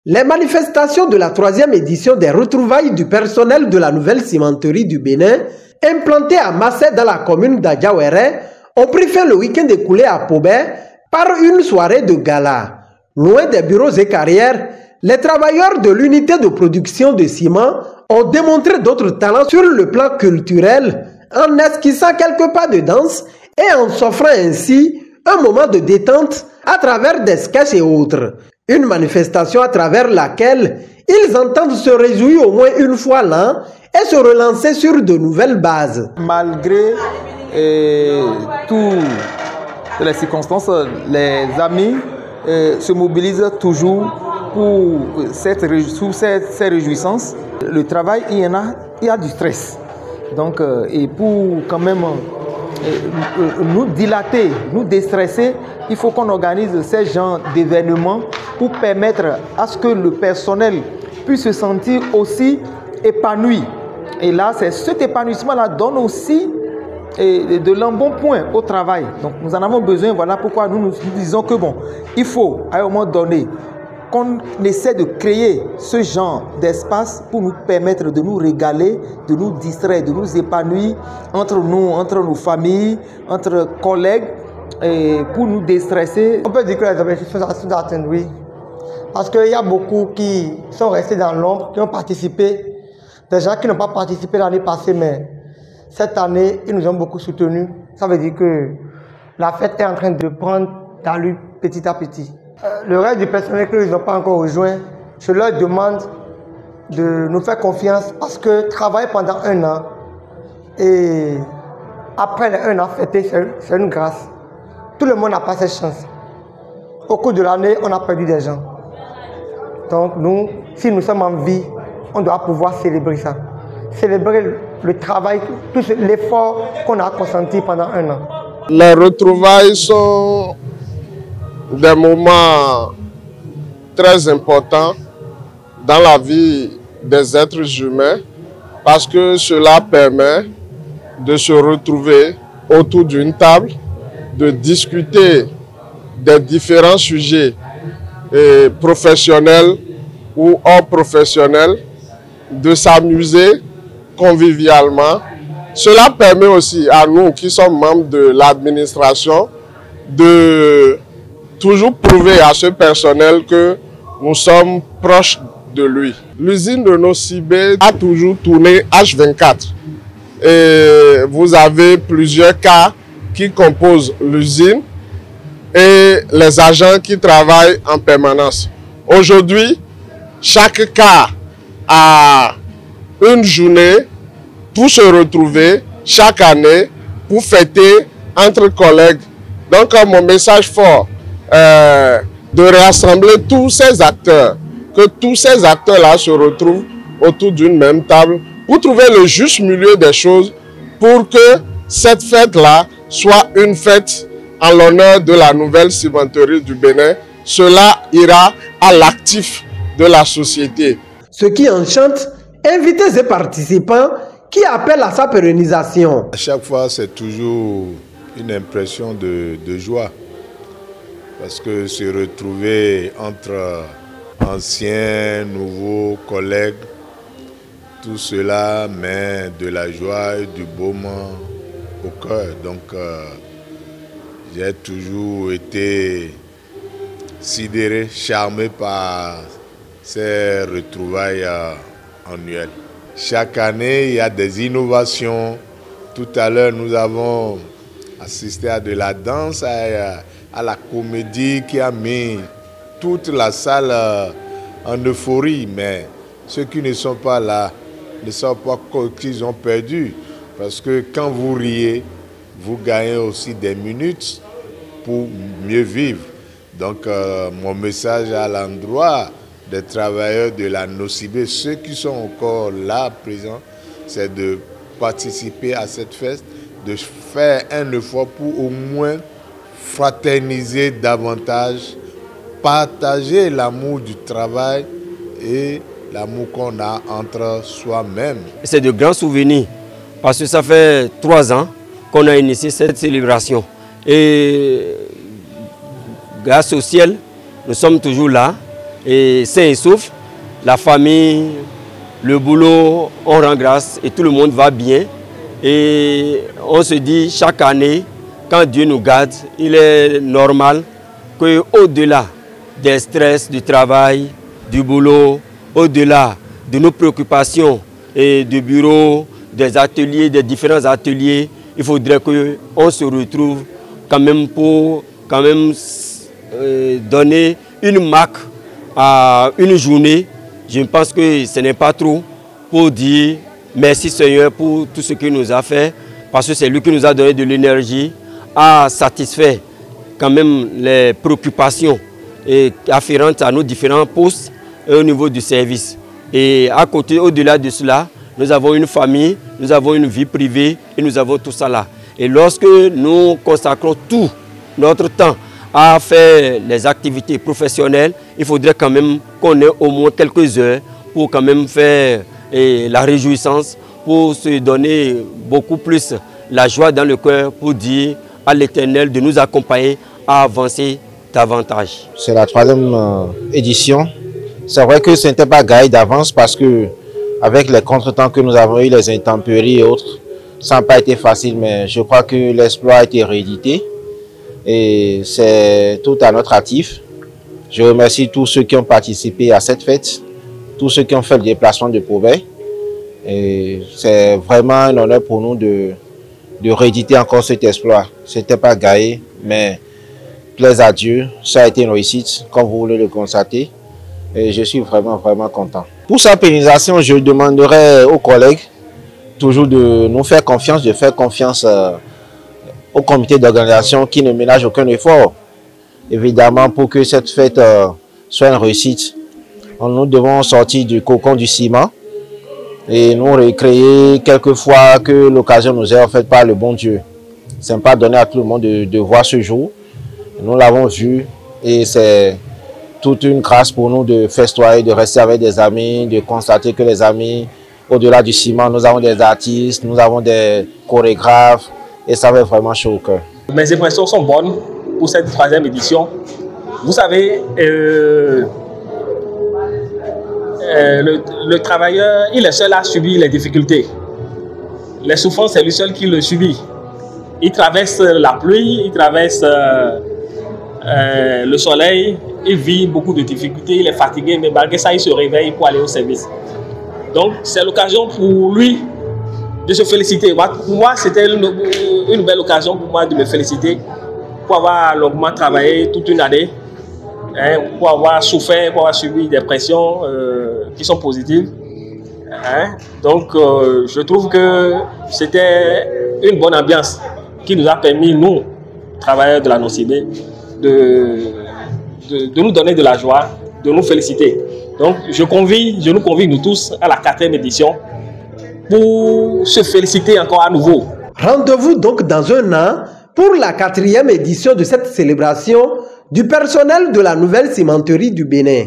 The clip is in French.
Les manifestations de la 3e édition des retrouvailles du personnel de la nouvelle cimenterie du Bénin, implantée à Massé dans la commune d'Adjawéré, ont pris fin le week-end écoulé à Pobé par une soirée de gala. Loin des bureaux et carrières, les travailleurs de l'unité de production de ciment ont démontré d'autres talents sur le plan culturel en esquissant quelques pas de danse et en s'offrant ainsi un moment de détente à travers des sketchs et autres. Une manifestation à travers laquelle ils entendent se réjouir au moins une fois l'an et se relancer sur de nouvelles bases. Malgré toutes les circonstances, les amis se mobilisent toujours pour ces réjouissances. Le travail, il y a du stress. Donc, et pour quand même nous dilater, nous déstresser, il faut qu'on organise ces genres d'événements pour permettre à ce que le personnel puisse se sentir aussi épanoui. Et là, c'est cet épanouissement-là donne aussi de l'embonpoint au travail. Donc nous en avons besoin, voilà pourquoi nous disons que bon, il faut à un moment donné qu'on essaie de créer ce genre d'espace pour nous permettre de nous régaler, de nous distraire, de nous épanouir entre nous, entre nos familles, entre collègues, et pour nous déstresser. On peut dire que les objectifs sont atteints, oui. Parce qu'il y a beaucoup qui sont restés dans l'ombre, qui ont participé. Des gens qui n'ont pas participé l'année passée, mais cette année, ils nous ont beaucoup soutenus. Ça veut dire que la fête est en train de prendre d'allure petit à petit. Le reste du personnel que nous n'ont pas encore rejoint, je leur demande de nous faire confiance parce que travailler pendant 1 an et après les 1 an fêté, c'est une grâce. Tout le monde n'a pas cette chance. Au cours de l'année, on a perdu des gens. Donc nous, si nous sommes en vie, on doit pouvoir célébrer ça. Célébrer le travail, tout l'effort qu'on a consenti pendant 1 an. Les retrouvailles sont des moments très importants dans la vie des êtres humains parce que cela permet de se retrouver autour d'une table, de discuter des différents sujets professionnels ou hors professionnels, de s'amuser convivialement. Cela permet aussi à nous qui sommes membres de l'administration de toujours prouver à ce personnel que nous sommes proches de lui. L'usine de Nocibé a toujours tourné H24 et vous avez plusieurs cas qui composent l'usine et les agents qui travaillent en permanence. Aujourd'hui, chaque cas a une journée pour se retrouver chaque année pour fêter entre collègues. Donc mon message fort de rassembler tous ces acteurs, que tous ces acteurs-là se retrouvent autour d'une même table pour trouver le juste milieu des choses pour que cette fête-là soit une fête en l'honneur de la nouvelle cimenterie du Bénin. Cela ira à l'actif de la société. Ce qui enchante, invités et participants qui appellent à sa pérennisation. À chaque fois, c'est toujours une impression de joie. Parce que se retrouver entre anciens, nouveaux collègues, tout cela met de la joie et du baume au cœur. Donc, j'ai toujours été sidéré, charmé par ces retrouvailles annuelles. Chaque année, il y a des innovations. Tout à l'heure, nous avons assisté à de la danse, à la comédie qui a mis toute la salle en euphorie. Mais ceux qui ne sont pas là ne savent pas qu'ils ont perdu. Parce que quand vous riez, vous gagnez aussi des minutes pour mieux vivre. Donc mon message à l'endroit des travailleurs de la Nocibé, ceux qui sont encore là présents, c'est de participer à cette fête, de faire un effort pour au moins fraterniser davantage, partager l'amour du travail et l'amour qu'on a entre soi-même. C'est de grands souvenirs parce que ça fait 3 ans qu'on a initié cette célébration. Et grâce au ciel, nous sommes toujours là sains et saufs. La famille, le boulot, on rend grâce et tout le monde va bien. Et on se dit chaque année, quand Dieu nous garde, il est normal qu'au-delà des stress du travail, du boulot, au-delà de nos préoccupations et du bureau, des ateliers, des différents ateliers, il faudrait qu'on se retrouve quand même pour donner une marque à une journée. Je pense que ce n'est pas trop pour dire merci Seigneur pour tout ce qu'il nous a fait, parce que c'est lui qui nous a donné de l'énergie, à satisfaire quand même les préoccupations afférentes à nos différents postes et au niveau du service. Et à côté, au-delà de cela, nous avons une famille, nous avons une vie privée et nous avons tout ça là. Et lorsque nous consacrons tout notre temps à faire les activités professionnelles, il faudrait quand même qu'on ait au moins quelques heures pour quand même faire la réjouissance, pour se donner beaucoup plus la joie dans le cœur, pour dire à l'Éternel de nous accompagner à avancer davantage. C'est la 3e édition. C'est vrai que ce n'était pas gagné d'avance parce que avec les contretemps que nous avons eu, les intempéries et autres, ça n'a pas été facile, mais je crois que l'exploit a été réédité et c'est tout à notre actif. Je remercie tous ceux qui ont participé à cette fête, tous ceux qui ont fait le déplacement de Pobey. C'est vraiment un honneur pour nous de rééditer encore cet exploit. Ce n'était pas gagné, mais plaise à Dieu, ça a été une réussite, comme vous voulez le constater. Et je suis vraiment content. Pour sa pérennisation, je demanderai aux collègues toujours de nous faire confiance, de faire confiance au comité d'organisation qui ne ménage aucun effort. Évidemment, pour que cette fête soit une réussite, nous devons sortir du cocon du ciment et nous recréer quelquefois que l'occasion nous est offerte par le bon Dieu. Ce n'est pas donné à tout le monde de voir ce jour. Nous l'avons vu et c'est toute une grâce pour nous de festoyer, de rester avec des amis, de constater que les amis, au-delà du ciment, nous avons des artistes, nous avons des chorégraphes et ça fait vraiment chaud au cœur. Mes impressions sont bonnes pour cette 3e édition. Vous savez, le travailleur, il est seul à subir les difficultés. Les souffrances, c'est lui seul qui le subit. Il traverse la pluie, il traverse le soleil, il vit beaucoup de difficultés, il est fatigué, mais malgré ça, il se réveille pour aller au service. Donc, c'est l'occasion pour lui de se féliciter. Pour moi, c'était une belle occasion pour moi de me féliciter, pour avoir longuement travaillé toute une année, pour avoir souffert, pour avoir subi des pressions qui sont positives. Donc, je trouve que c'était une bonne ambiance qui nous a permis, nous, travailleurs de la NOCIB, de nous donner de la joie, de nous féliciter. Donc, je nous convie, nous tous, à la 4e édition pour se féliciter encore à nouveau. Rendez-vous donc dans un an pour la 4e édition de cette célébration du personnel de la nouvelle cimenterie du Bénin.